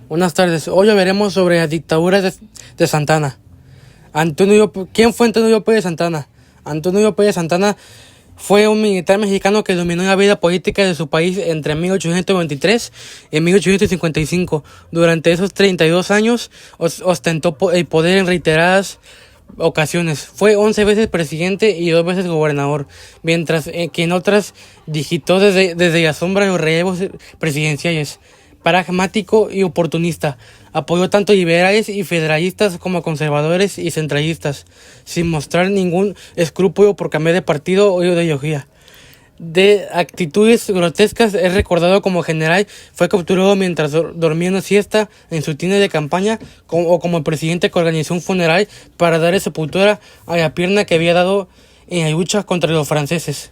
Buenas tardes. Hoy hablaremos sobre la dictadura de Santana. ¿Quién fue Antonio López de Santana? Antonio López de Santana fue un militar mexicano que dominó la vida política de su país entre 1823 y 1855. Durante esos 32 años ostentó el poder en reiteradas ocasiones. Fue 11 veces presidente y 2 veces gobernador, mientras que en otras digitó desde la sombra de los relevos presidenciales. Pragmático y oportunista, apoyó tanto liberales y federalistas como conservadores y centralistas, sin mostrar ningún escrúpulo por cambiar de partido o ideología. De actitudes grotescas, es recordado como general. Fue capturado mientras dormía una siesta en su tienda de campaña, o como el presidente que organizó un funeral para darle sepultura a la pierna que había dado en la lucha contra los franceses.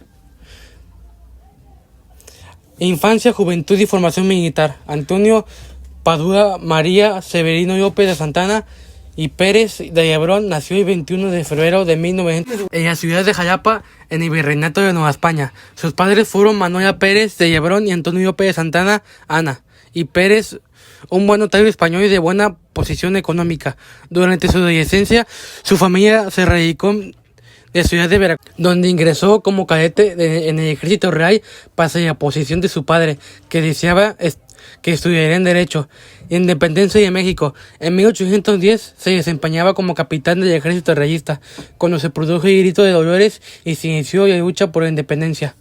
Infancia, juventud y formación militar. Antonio Padua María Severino López de Santana y Pérez de Lebrón nació el 21 de febrero de 1900 en la ciudad de Jalapa, en el Virreinato de Nueva España. Sus padres fueron Manuela Pérez de Lebrón y Antonio López de Santana Ana, y Pérez, un buen notario español y de buena posición económica. Durante su adolescencia, su familia se radicó de Ciudad de Veracruz, donde ingresó como cadete en el ejército real pese a la oposición de su padre, que deseaba que estudiaría en Derecho. Independencia de México. En 1810 se desempeñaba como capitán del ejército realista, cuando se produjo el grito de Dolores y se inició la lucha por la independencia.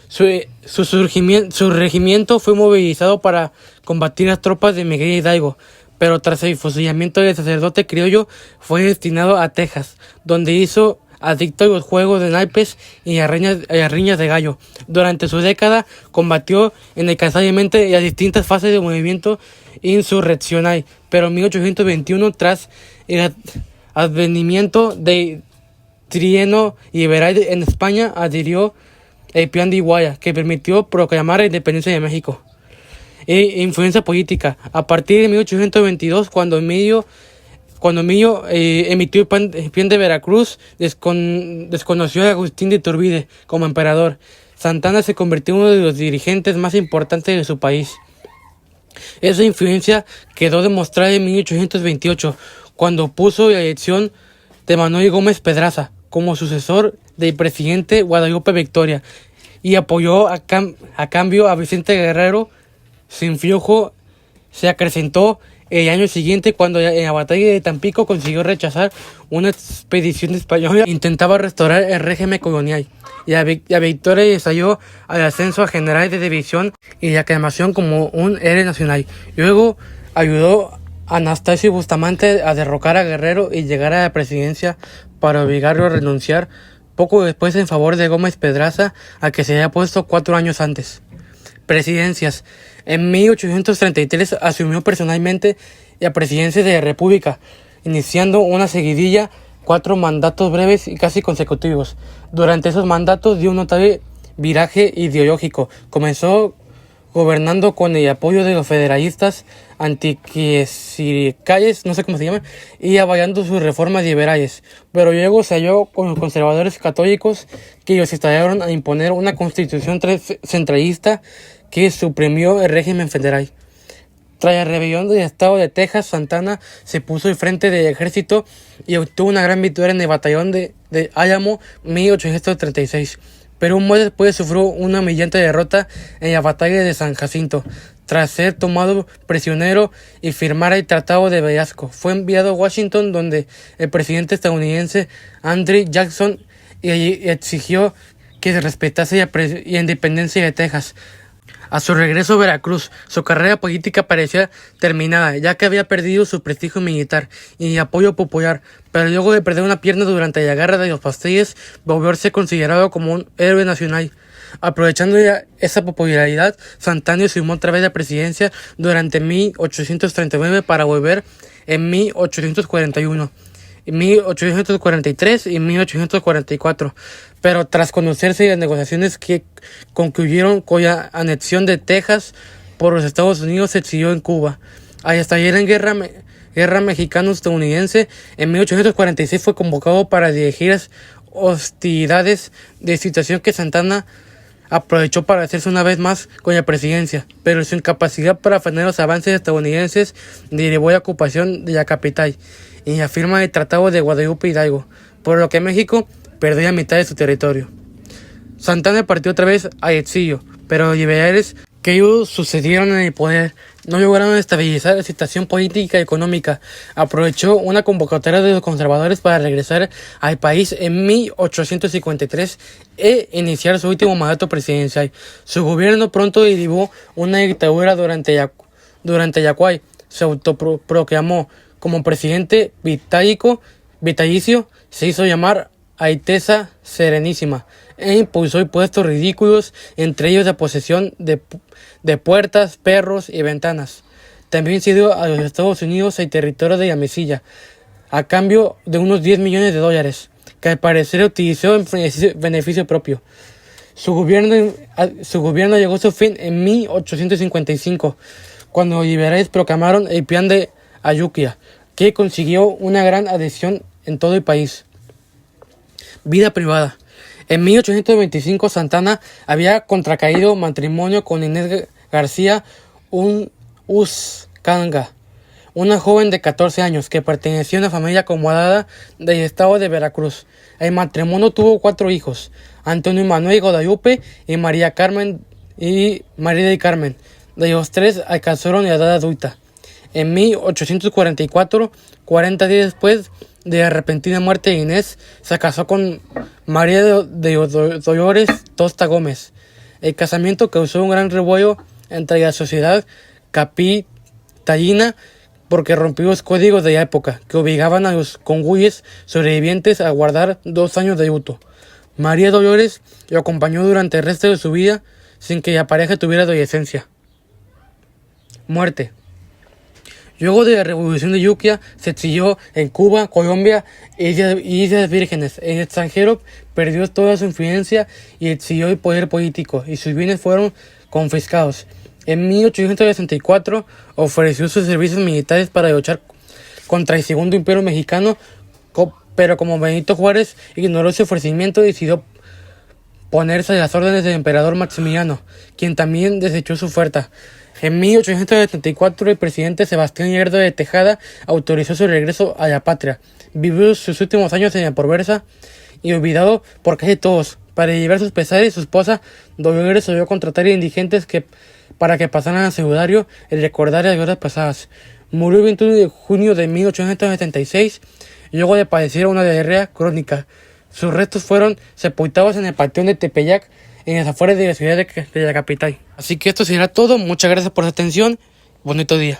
Su regimiento fue movilizado para combatir las tropas de Miguel Hidalgo, pero tras el fusilamiento del sacerdote criollo fue destinado a Texas, donde hizo adicto a los juegos de naipes y a riñas de gallo. Durante su década combatió incansablemente las distintas fases del movimiento insurreccional, pero en 1821, tras el advenimiento del trienio liberal en España, adhirió el Plan de Iguala, que permitió proclamar la independencia de México. Influencia política. A partir de 1822, cuando Emilio emitió el plan de Veracruz, desconoció a Agustín de Iturbide como emperador. Santana se convirtió en uno de los dirigentes más importantes de su país. Esa influencia quedó demostrada en 1828, cuando puso la elección de Manuel Gómez Pedraza como sucesor del presidente Guadalupe Victoria, y apoyó a cambio a Vicente Guerrero. Sin Fiojo se acrecentó el año siguiente, cuando en la batalla de Tampico consiguió rechazar una expedición española que intentaba restaurar el régimen colonial. La victoria estalló al ascenso a general de división y la aclamación como un héroe nacional. Luego ayudó a Anastasio Bustamante a derrocar a Guerrero y llegar a la presidencia para obligarlo a renunciar poco después en favor de Gómez Pedraza, a que se había puesto 4 años antes. Presidencias. En 1833 asumió personalmente la presidencia de la República, iniciando una seguidilla 4 mandatos breves y casi consecutivos. Durante esos mandatos dio un notable viraje ideológico. Comenzó gobernando con el apoyo de los federalistas anticlericales, no sé cómo se llama, y avalando sus reformas liberales, pero luego se halló con los conservadores católicos, que los instalaron a imponer una constitución centralista que suprimió el régimen federal. Tras la rebelión del estado de Texas, Santana se puso al frente del ejército y obtuvo una gran victoria en el batallón de Álamo 1836. Pero un mes después sufrió una humillante derrota en la batalla de San Jacinto, tras ser tomado prisionero y firmar el Tratado de Velasco. Fue enviado a Washington, donde el presidente estadounidense Andrew Jackson exigió que se respetase la independencia de Texas. A su regreso a Veracruz, su carrera política parecía terminada, ya que había perdido su prestigio militar y apoyo popular, pero luego de perder una pierna durante la guerra de los pasteles, volvió a ser considerado como un héroe nacional. Aprovechando esa popularidad, Santana sumó otra vez la presidencia durante 1839 para volver en 1841. 1843 y 1844, pero tras conocerse las negociaciones que concluyeron con la anexión de Texas por los Estados Unidos, se exilió en Cuba. Al estallar en guerra mexicano-estadounidense, en 1846 fue convocado para dirigir las hostilidades, de situación que Santana aprovechó para hacerse una vez más con la presidencia, pero su incapacidad para frenar los avances estadounidenses derivó a la ocupación de la capital y la firma del Tratado de Guadalupe Hidalgo, por lo que México perdió la mitad de su territorio. Santana partió otra vez al exilio, pero los liberales que ellos sucedieron en el poder no lograron estabilizar la situación política y económica. Aprovechó una convocatoria de los conservadores para regresar al país en 1853 e iniciar su último mandato presidencial. Su gobierno pronto derivó una dictadura durante la cual se autoproclamó como presidente vitalicio, se hizo llamar Alteza Serenísima e impulsó impuestos ridículos, entre ellos la posesión de puertas, perros y ventanas. También cedió a los Estados Unidos el territorio de la Mesilla, a cambio de unos $10 millones, que al parecer utilizó en beneficio propio. Su gobierno llegó a su fin en 1855, cuando los liberales proclamaron el Plan de Ayuquia, que consiguió una gran adhesión en todo el país. Vida privada. En 1825 Santana había contraído matrimonio con Inés García Uscanga, una joven de 14 años que pertenecía a una familia acomodada del estado de Veracruz. El matrimonio tuvo 4 hijos: Antonio Manuel Guadalupe y María del Carmen. De los 3 alcanzaron la edad adulta. En 1844, 40 días después de la repentina muerte de Inés, se casó con María de Dolores Tosta Gómez. El casamiento causó un gran revuelo entre la sociedad capitalina porque rompió los códigos de la época, que obligaban a los cónyuges sobrevivientes a guardar 2 años de luto. María Dolores lo acompañó durante el resto de su vida sin que la pareja tuviera adolescencia. Muerte. Luego de la Revolución de Yuquia, se exilió en Cuba, Colombia y Islas Vírgenes. En el extranjero perdió toda su influencia y exilió el poder político, y sus bienes fueron confiscados. En 1864 ofreció sus servicios militares para luchar contra el Segundo Imperio Mexicano, pero como Benito Juárez ignoró ese ofrecimiento, decidió ponerse a las órdenes del emperador Maximiliano, quien también desechó su oferta. En 1874, el presidente Sebastián Lerdo de Tejada autorizó su regreso a la patria. Vivió sus últimos años en la pobreza y olvidado por casi todos. Para llevar sus pesares, su esposa Dolores solía contratar a indigentes para que pasaran al secundario y recordar las glorias pasadas. Murió el 21 de junio de 1876, luego de padecer una diarrea crónica. Sus restos fueron sepultados en el panteón de Tepeyac, en las afueras de la ciudad de la capital. Así que esto será todo. Muchas gracias por su atención. Bonito día.